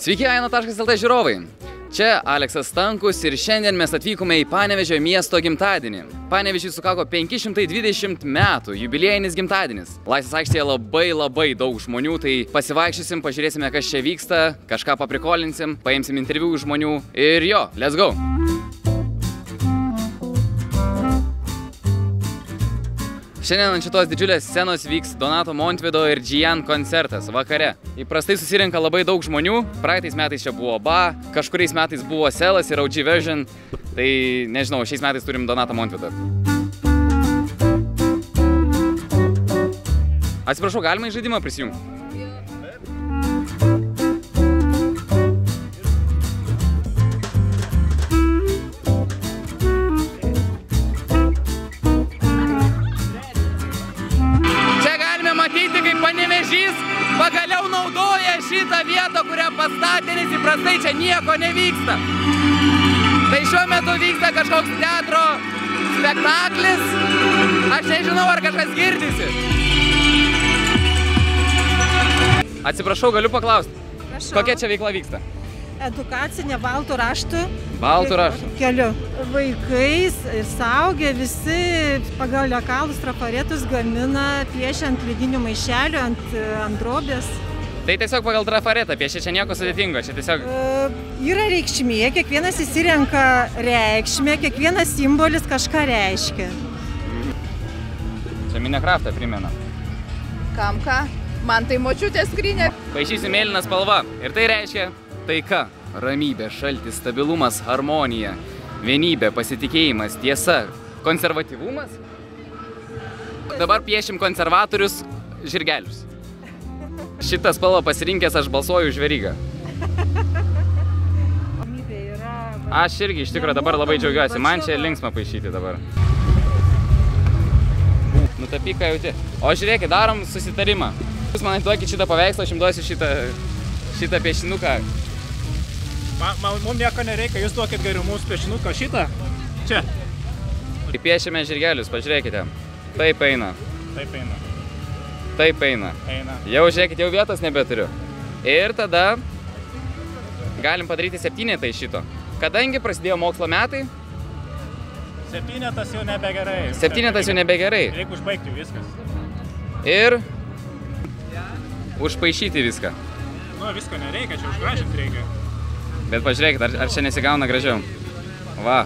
Sveiki, Aina.lt žiūrovai. Čia Aleksas Stankus ir šiandien mes atvykome į Panevėžio miesto gimtadienį. Panevėžiui sukako 520 metų, jubiliejinis gimtadienis. Laisvės aikštėje labai daug žmonių, tai pasivaikščiosim, pažiūrėsime, kas čia vyksta, kažką paprikolinsim, paimsim interviu žmonių ir jo, let's go! Šiandien ant šitos didžiulės scenos vyks Donato Montvydo ir Džian koncertas vakare. Įprastai susirenka labai daug žmonių, praeitais metais čia buvo Ba, kažkuriais metais buvo Selas ir OG Version, tai nežinau, šiais metais turim Donatą Montvydą. Atsiprašau, galima į žaidimą prisijungti? Panevėžys pagaliau naudoja šitą vietą, kurią pastatė, nes įprastai čia nieko nevyksta. Tai šiuo metu vyksta kažkoks teatro spektaklis. Aš nežinau, ar kažkas girdisi. Atsiprašau, galiu paklausti. Prašau. Kokia čia veikla vyksta? Edukacinė baltų raštų. Baltų raštų. Keliu. Vaikais ir suaugę visi pagal lekalus trafaretus gamina, piešia ant ledinių maišelių, ant drobės. Tai tiesiog pagal trafaretą piešia, čia nieko sudėtingo, čia tiesiog... Yra reikšmė, kiekvienas įsirenka reikšmę, kiekvienas simbolis kažką reiškia. Čia Minecraftą primena. Kam ką? Man tai močiutės skrynia. Paišysiu mėlyną spalvą ir tai reiškia taika, ramybė, šaltis, stabilumas, harmonija, vienybė, pasitikėjimas, tiesa, konservatyvumas. Dabar piešim konservatorius žirgelius. Šitą spalvą pasirinkęs aš balsuoju už Verygą. Aš irgi iš tikrųjų dabar labai džiaugiuosi, man čia linksma paišyti dabar. Nutapyk, ką jauti. O žiūrėkit, darom susitarimą. Jūs man duokit šitą paveikslą, aš jums duosiu šitą piešinuką. Mums nieko nereikia, jūs duokit geriau mūsų piešinuką šitą. Čia. Piešime žirgelius, pažiūrėkite. Taip eina. Taip eina. Taip eina. Eina. Jau žiūrėkit, jau vietos nebeturiu. Ir tada galim padaryti septynetą iš šito. Kadangi prasidėjo mokslo metai... Septynetas jau nebegerai. Septynetas jau nebegerai. Reikia užbaigti viskas. Ir... užpaišyti viską. Nu, visko nereikia, čia užgražinti reikia. Bet pažiūrėkit, ar čia nesigauna gražiau. Va.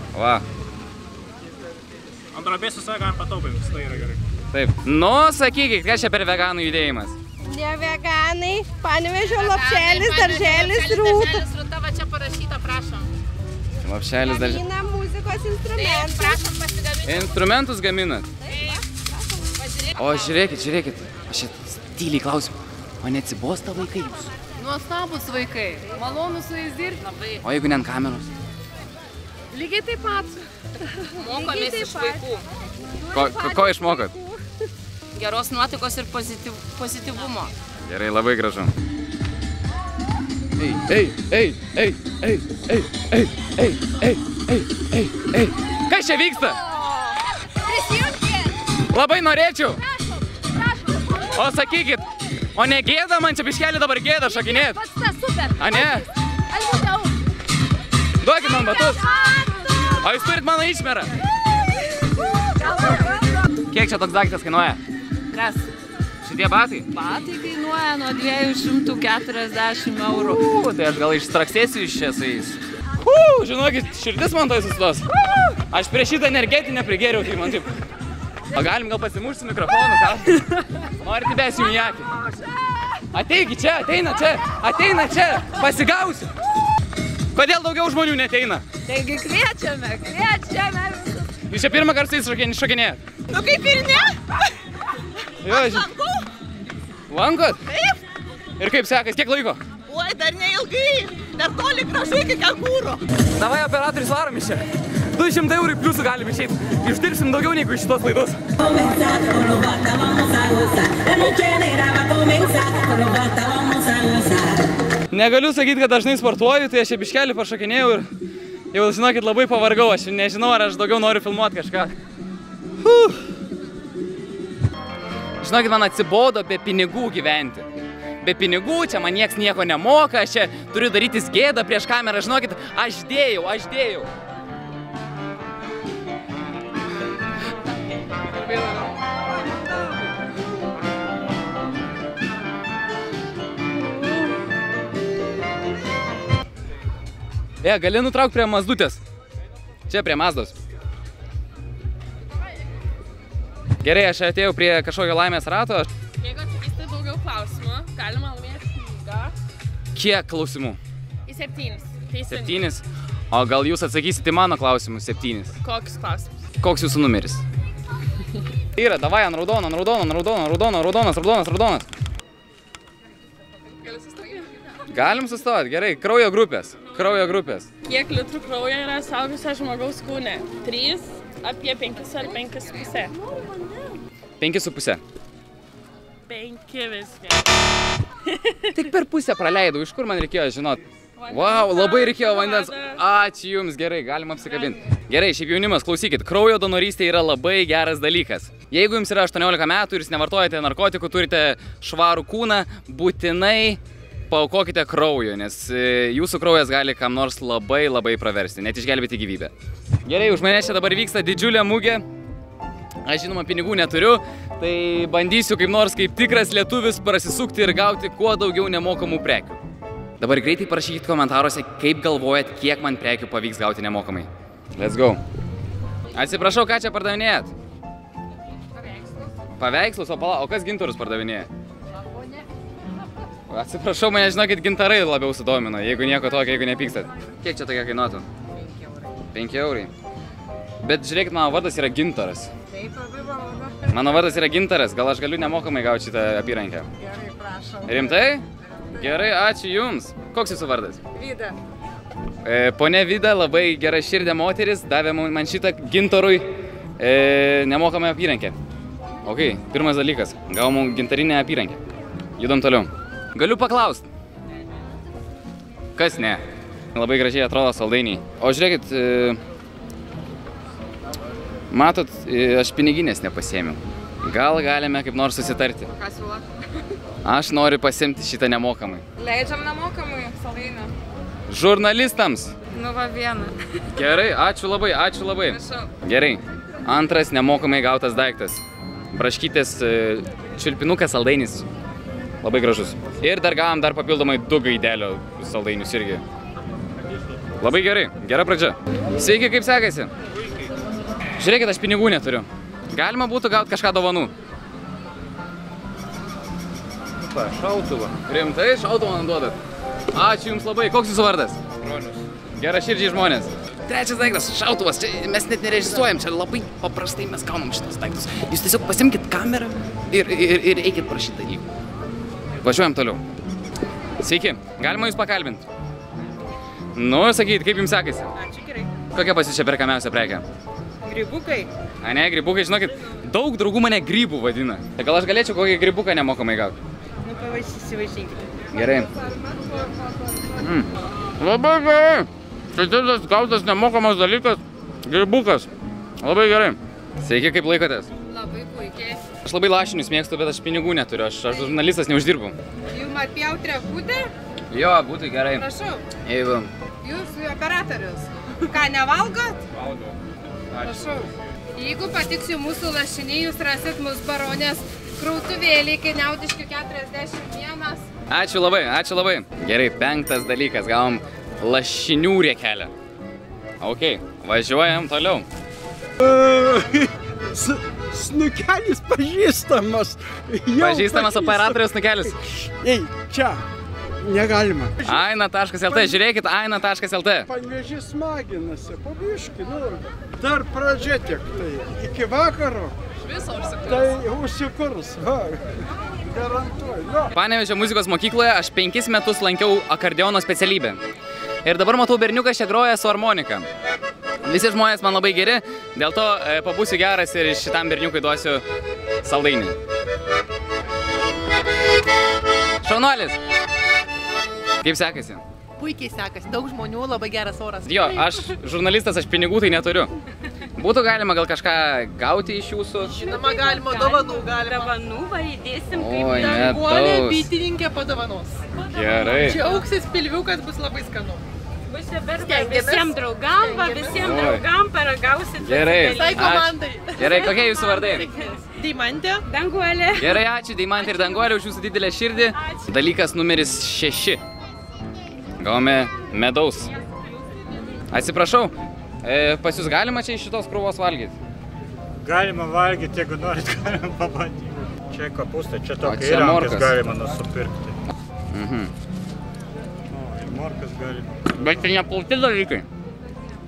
Ant drobės visai galim pataupinti, tai yra gerai. Taip. Nu, sakykit, kas čia per veganų judėjimas? Ne veganai, Panevėžio lopšelis, darželis, rūta. Rūta, va čia parašyta, prašom. Lopšelis, darželis. Gamina muzikos instrumentus. Prašom pasigaminti. Instrumentus gaminat? Taip. O žiūrėkit. Aš čia tyliai klausiu. O neatsibosta vaikai jūsų? Nuostabus vaikai. Malonu su jais dirbti. Labai. O jeigu ne ant kameros? Lygiai taip pat. Mokomės iš vaikų. Ko išmokot? Geros nuotaikos ir pozityvumo. Gerai, labai gražu. Ei. Kas čia vyksta? Prisijunkit. Labai norėčiau. Prašom. O sakykit, o ne gėda man čia biškelį dabar gėda šokinėt? Pats tas super. A ne? Aš būtau. Duokit man batus. O jūs turit mano išmerą? Kiek čia toks daiktas kainuoja? Kas? Šitie batai? Batai kainuoja nuo 240 eurų. Tai aš gal išstraksėsiu iš čia su jais. Žinokit, širdis man tai sustos. Aš prieš šitą energetinę prigėriau, tai man taip. O galim gal pasimušti su mikrofonu, ką? Norit įbėsiu į akį? Ateikit čia, ateina čia, pasigausiu. Kodėl daugiau žmonių neteina? Taigi kviečiame visus. Jūs čia pirmą kartą šokinėjat? Nu kaip ir ne? Lankau. Lankot? Taip. Ir kaip sekas, kiek laiko? Oi, dar neilgai. Dar toli gražu iki kengūrų. Davai, operatorius, varom iš čia. 200 eurų pliusų galim išeiti. Išdirbsim daugiau negu iš šitos laidos. Negaliu sakyti, kad dažnai sportuoju, tai aš čia biškelį pašokinėjau ir jau, žinokit, labai pavargau. Aš nežinau, ar aš daugiau noriu filmuoti kažką. Žinokit, man atsibodo be pinigų gyventi. be pinigų, čia man nieks nieko nemoka, aš čia turiu darytis gėdą prieš kamerą, žinokit, aš dėjau. Gali nutraukti prie Mazdutės. Čia prie Mazdos. Gerai, aš atėjau prie kažkokio laimės rato. Jeigu atsakysite daugiau klausimų, galima laimėti knygą. Kiek klausimų? Į 7. 7? O gal jūs atsakysite mano klausimus 7? Kokius klausimus? Koks jūsų numeris? Yra, davai, ant raudonas. Gali sustoti? Galim sustoti, gerai. Kraujo grupės. Kiek litrų kraujo yra suaugusio žmogaus kūne? 3, apie 5 ar 5,5? 5,5. 5 visgi. Tik per pusę praleidau, iš kur man reikėjo žinot? Wow, labai reikėjo vandens. Ačiū jums, gerai, galim apsikabinti. Gerai, šiaip jaunimas, klausykit, kraujo donorystė yra labai geras dalykas. Jeigu jums yra 18 metų ir jūs nevartojate narkotikų, turite švarų kūną, būtinai paaukokite kraujo, nes jūsų kraujas gali kam nors labai praversti, net išgelbėti gyvybę. Gerai, už mane čia dabar vyksta didžiulė mugė. Aš žinoma pinigų neturiu, tai bandysiu kaip nors kaip tikras lietuvis prasisukti ir gauti kuo daugiau nemokamų prekių. Dabar greitai parašykit komentaruose, kaip galvojat, kiek man prekių pavyks gauti nemokamai. Let's go. Atsiprašau, ką čia pardavinėjat? Paveikslus, o kas gintarus pardavinėja? Atsiprašau, mane žinokit, gintarai labiau sudomino, jeigu nieko tokio, jeigu nepykstat. Kiek čia tokia kainuotų? 5 eurai. Bet žiūrėkit, mano vardas yra Gintaras. Mano vardas yra Gintaras, gal aš galiu nemokamai gauti šitą apyrankę? Gerai, prašom. Rimtai? Gerai, ačiū jums. Koks jūsų vardas? Vida. Ponia Vida, labai gera širdė moteris, davė man šitą Gintarui nemokamą apyrankę. Ok, pirmas dalykas, gavom gintarinę apyrankę. Judam toliau. Galiu paklausti. Kas ne? Labai gražiai atrodo saldainiai. O žiūrėkit, matot, aš piniginės nepasiėmiau. Gal galime kaip nors susitarti? Ką siūlo? Aš noriu pasiimti šitą nemokamai. Leidžiam nemokamai saldainį. Žurnalistams. Nu va vieną. Gerai, ačiū labai. Prašau. Gerai, antras nemokamai gautas daiktas. Braškytės čiulpinukas saldainis. Labai gražus. Ir dar gavom dar papildomai 2 gaidelio saldainius irgi. Labai gerai, gera pradžia. Sveiki, kaip sekasi? Žiūrėkit, aš pinigų neturiu. Galima būtų gauti kažką dovanų. Šautuvą. Rimtai, šautuvą man duodat. Ačiū jums labai. Koks jūsų vardas? Bronius. Gera širdžiai žmonės. Trečias daiktas, šautuvas. Čia mes net nerežisuojam, čia labai paprastai mes gaunam šitos daiktus. Jūs tiesiog pasimkit kamerą ir eikit prašyti dalykų. Važiuojam toliau. Sveiki, galima jūs pakalbinti? Nu, sakykit, kaip jums sekasi? Ačiū, gerai. Kokia pas jūs čia perkamiausia prekė? Grybukai. A ne, grybukai, žinokit, daug draugų mane grybų vadina. Tai gal aš galėčiau kokį grybuką nemokamai gauti? Nu, įsivaišinkite. Gerai. Labai gerai. Tai tas gautas nemokamas dalykas, grybukas. Labai gerai. Sveiki, kaip laikotės? Labai puikiai. Aš labai lašinius mėgstu, bet aš pinigų neturiu, aš žurnalistas neuždirbu. Jums atpjauti reputę? Jo, būtų gerai. Prašau. Jeigu... Jūs operatorius. Ką, nevalgot? Valgau. Prašau. Jeigu patiks jums mūsų lašiniai, jūs rasit mūsų baronės krautuvėlį, Kiniautiškių 41. Ačiū labai. Gerai, 5 dalykas, gavom lašinių riekelę. Ok, važiuojam toliau. Snukelis pažįstamas. Pažįstamas operatorius snukelis. Ei, čia. Negalima. Aina.lt, žiūrėkit, Aina.lt. Panevėžys smaginasi, pabiški, nu. Dar pradžia tiek tai. Iki vakaro. Viso užsikurs. Tai užsikurs, va. Garantuoju. No. Panevėžio muzikos mokykloje aš 5 metus lankiau akordeono specialybę. Ir dabar matau berniukas čia groja su harmonika. Visi žmonės man labai geri, dėl to pabūsiu geras ir šitam berniukui duosiu saldainį. Šaunuolis! Kaip sekasi? Puikiai sekasi, daug žmonių, labai geras oras. Jo, aš žurnalistas, aš pinigų tai neturiu. Būtų galima gal kažką gauti iš jūsų? Žinoma, galima, dovanų galima. Dovanų va įdėsim Oi, kaip Danguolė, netaus. bitininkė padovanos. Gerai. Džiaugsis pilviukas, bus labai skanu. bus visiems draugam, va, visiems draugam paragausit. Gerai. Visai komandai. Gerai, kokie jūsų vardai? Deimantė. Danguolė. Gerai, ačiū Deimantė ir Danguolė už jūsų didelę širdį. Dalykas numeris 6. Gavome medaus. Atsiprašau, pas jūs galima čia iš šitos krūvos valgyti? Galima valgyti, jeigu norit, galima pabandyti. Čia kopūstai, čia tokia čia įrankis morkas. galima nusipirkti. Mhm. O, ir morkas galima. Bet tai neplauti dalykai.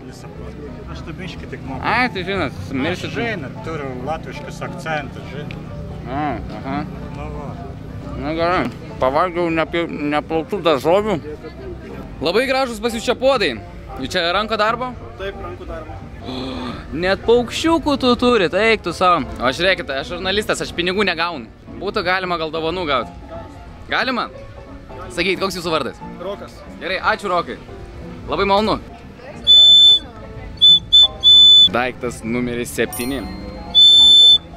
Nesaprantu. Aš tai biškį tik moku. Ai, tai žinot, miršit. Žinot, turiu latviškas akcentas, žinot. Aha. Nu va. Na gerai, pavalgiau neplautų daržovių. Labai gražus pas jūs čia puodai. Jūs čia ranko darbo? Taip, rankų darbo. Net paukščiukų tu turi, eik tu savo. O žiūrėkite, aš žurnalistas, aš pinigų negaunu. Būtų galima gal dovanų gauti. Galima? Sakykit, koks jūsų vardas? Rokas. Gerai, ačiū Rokai. Labai malonu. Daiktas numeris 7.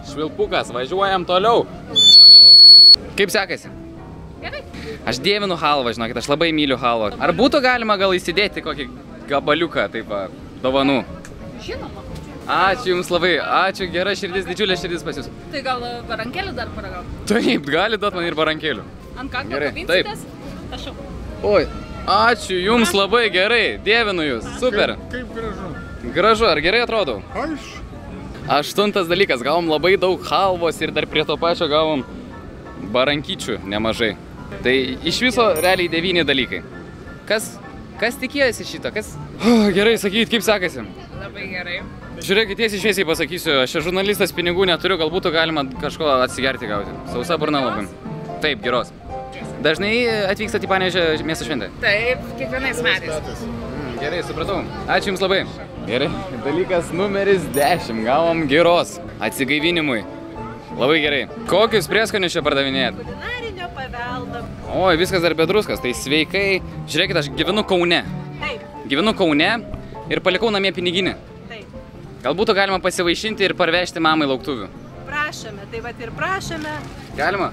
Švilpukas, važiuojam toliau. Kaip sekasi? Gerai. Aš dievinu halvą, žinokit, aš labai myliu halvą. Ar būtų galima gal įsidėti kokį gabaliuką, taip, dovanų? Žinoma. Ačiū jums labai, ačiū, gera širdis, didžiulė širdis pas jūs. Tai gal barankėlių dar paragauti? Taip, gali duot man ir barankėlių. Ant kaklo Gerai, kabinsitės? Prašau. Oi, ačiū jums labai gerai, dievinu jūs, super. Kaip gražu. Gražu, ar gerai atrodau? Aš. 8 dalykas, gavom labai daug halvos ir dar prie to pačio gavom barankyčių nemažai. Tai iš viso realiai 9 dalykai. Kas tikėjosi šito? Kas? Gerai, sakykit, kaip sekasi? Labai gerai. Žiūrėkit, tiesiai šviesiai pasakysiu, aš čia žurnalistas, pinigų neturiu, gal būtų galima kažko atsigerti gauti. Sausa burna labai. Taip, geros. Dažnai atvykstate į Panevėžio miesto šventę? Taip, kiekvienais metais. Gerai, supratau. Ačiū jums labai. Gerai, dalykas numeris 10. Gavom giros atsigaivinimui. Labai gerai. Kokius prieskonius čia pardavinėjat? Kulinarinio paveldo. Oi, viskas dar be druskos, tai sveikai. Žiūrėkit, aš gyvenu Kaune. Taip, Gyvenu Kaune ir palikau namie piniginį. taip. Gal būtų galima pasivaišinti ir parvežti mamai lauktuvių? Prašome, tai vat ir prašome. Galima?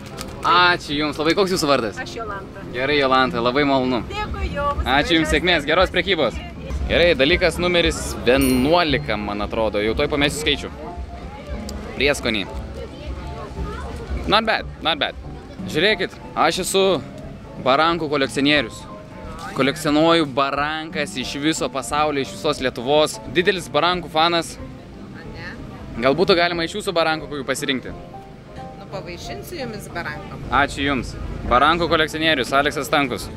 Ačiū jums labai. Koks jūsų vardas? Aš Jolanta. Gerai, Jolanta, labai malonu. Dėkui jums. Ačiū jums, sėkmės, geros prekybos. Gerai, dalykas numeris 11, man atrodo. Jau toj pamėsiu skaičių. Prieskonį. Not bad, not bad. Žiūrėkit, aš esu barankų kolekcionierius. Kolekcionuoju barankas iš viso pasaulio, iš visos Lietuvos. Didelis barankų fanas. Gal būtų galima iš jūsų barankų kokių pasirinkti? Nu, pavaišinsiu jumis barankom. Ačiū jums. Barankų kolekcionierius, Aleksas Stankus.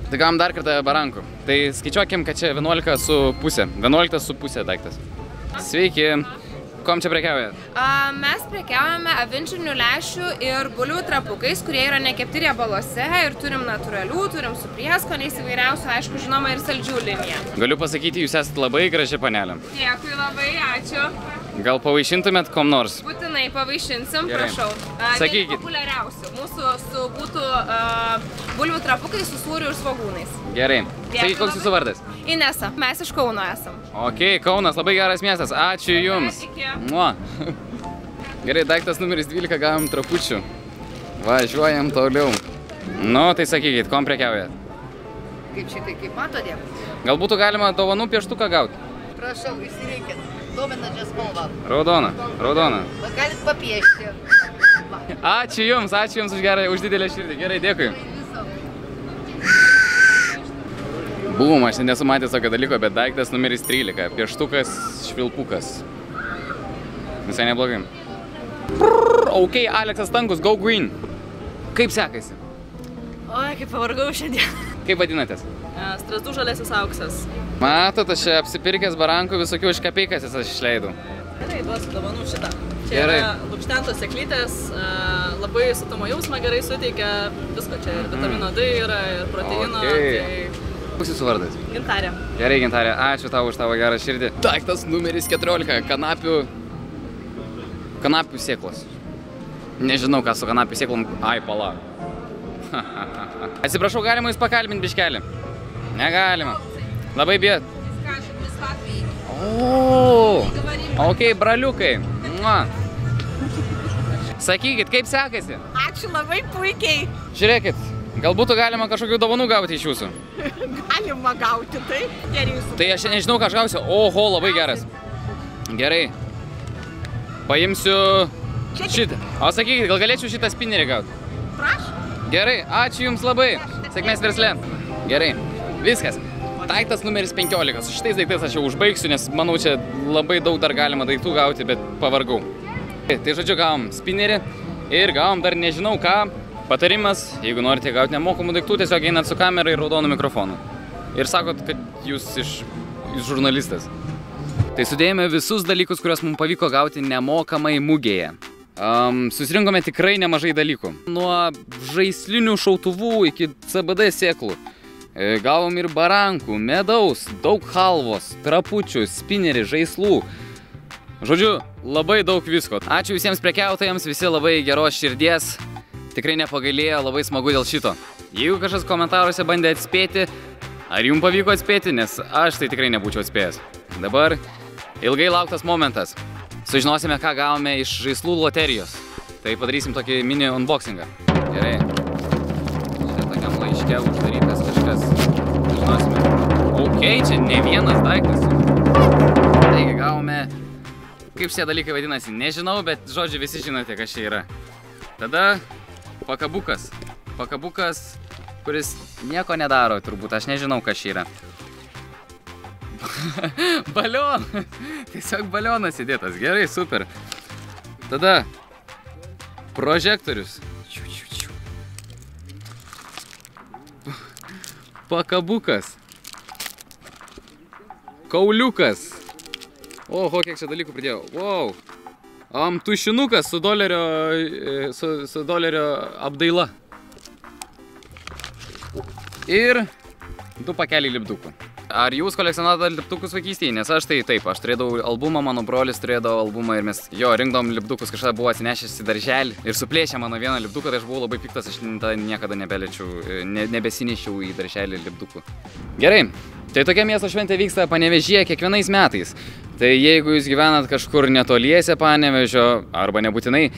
Tai gavom dar kartą barankų. Tai skaičiuokim, kad čia 11,5. 11,5 daiktas. Sveiki. Kom čia prekiaujat? Mes prekiaujame avinžirnių lęšių ir bulvių trapukais, kurie yra nekepti riebaluose ir turim natūralių, turim su prieskoniais įvairiausių, aišku, žinoma, ir saldžių liniją. Galiu pasakyti, jūs esate labai graži panelė. Dėkui labai, ačiū. Gal pavaišintumėt kom nors? Būtinai pavaišinsim, Gerai. prašau. Sakykit. Vieni populiariausių. Mūsų būtų bulvių trapukai su sūriu ir svogūnais. Gerai. Dėkui Sakykit, koks labai. jūsų vardas? Inesa, mes iš Kauno esam. Ok, Kaunas, labai geras miestas. Ačiū jums. Iki. Mua. Gerai, daiktas numeris 12 gavom trapučių. Važiuojam toliau. Nu, tai sakykit, kom prekiaujat? Kaip šitai, kaip matote? Gal būtų galima dovanų pieštuką gauti? Prašau, išsirinkit. Dominančią spalvą. Raudona, raudona. Galit papiešti. Ačiū jums už gerą, už didelę širdį. Gerai, dėkui. Buvom, aš nesu matęs tokio dalyko, bet daiktas numeris 13. Pieštukas, švilpukas. Visai neblogai. Ok, Aleksas Stankus, go green. Kaip sekasi? Oi, kaip pavargau šiandien. Kaip vadinatės? Strazdų žalėsis auksas. Matot, aš čia apsipirkęs barankų visokių iš kapeikas aš išleidau. Gerai, duosiu dovanų šitą. Čia Gerai. yra lukštentos sėklytės, labai sotumo jausmą gerai suteikia, visko čia ir vitamino D yra, ir proteino. Okei. Koks jūsų vardas? Tai Gintarė. Gerai, Gintarė, ačiū tau už tavo gerą širdį. Daiktas numeris 14. Kanapių sėklos. Nežinau, ką su kanapių sėklom. Ai, pala. Atsiprašau, galima jūs pakalbinti biškelį? Negalima. Labai bijot. Скажем, бесплатный. O. Говорим Ok, braliukai. Mua. Sakykit, kaip sekasi? Ačiū labai puikiai. Žiūrėkit, gal būtų galima kažkokių dovanų gauti iš jūsų. Galima gauti, taip. Geriau. Tai aš nežinau, ką aš gausiu. Oho, labai geras. Gerai. Paimsiu šitą. O sakykit, gal galėčiau šitą spinnerį gauti? Prašau. Gerai, ačiū jums labai. Sėkmės versle. Gerai, viskas. Daiktas numeris 15. Su šitais daiktais aš jau užbaigsiu, nes manau, čia labai daug dar galima daiktų gauti, bet pavargau. Tai žodžiu, gavom spinnerį ir gavom dar nežinau ką. Patarimas, jeigu norite gauti nemokamų daiktų, tiesiog einat su kamera ir raudonu mikrofonu. Ir sakot, kad jūs žurnalistas. Tai sudėjome visus dalykus, kuriuos mums pavyko gauti nemokamai mugėje. Susirinkome tikrai nemažai dalykų. Nuo žaislinių šautuvų iki CBD sėklų. Gavom ir barankų, medaus, daug halvos, trapučių, spinnerį, žaislų. Žodžiu, labai daug visko. Ačiū visiems prekiautojams, visi labai geros širdies. Tikrai nepagailėjo, labai smagu dėl šito. Jeigu kažkas komentaruose bandė atspėti, ar jums pavyko atspėti, nes aš tai tikrai nebūčiau atspėjęs. Dabar ilgai lauktas momentas. Sužinosime, ką gavome iš žaislų loterijos. Tai padarysim tokį mini unboxingą. Gerai. Čia tokiam laiške uždarytas kažkas. Sužinosime. Ok, čia ne vienas daiktas. Taigi gavome... Kaip šie dalykai vadinasi, nežinau, bet žodžiu visi žinote, kas čia yra. Tada pakabukas. Pakabukas, kuris nieko nedaro turbūt, aš nežinau, kas čia yra. Balionas. Tiesiog balionas įdėtas, gerai, super. Tada prožektorius. Pakabukas. Kauliukas. Oho, kiek čia dalykų pridėjau. Wow. Tušinukas su dolerio apdaila. Ir 2 pakeliai lipdukų. Ar jūs kolekcionavote lipdukus vaikystėje? Nes aš tai taip, aš turėdavau albumą, mano brolis turėdavo albumą ir mes jo rinkdavom lipdukus, kažkada buvo atsinešęs į darželį ir suplėšė mano vieną lipduką, tai aš buvau labai piktas, aš niekada nebesinešiau į darželį lipdukų. Gerai, tai tokia miesto šventė vyksta Panevėžyje kiekvienais metais. Tai jeigu jūs gyvenat kažkur netoliese Panevėžio arba nebūtinai,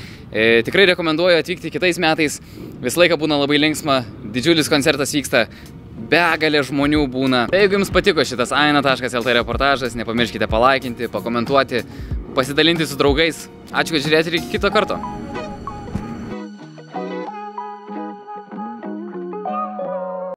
tikrai rekomenduoju atvykti kitais metais. Visą laiką būna labai linksma, didžiulis koncertas vyksta. Begalė žmonių būna. Tai jeigu jums patiko šitas aina.lt reportažas, nepamirškite palaikinti, pakomentuoti, pasidalinti su draugais. Ačiū, kad žiūrėjote ir iki kito karto.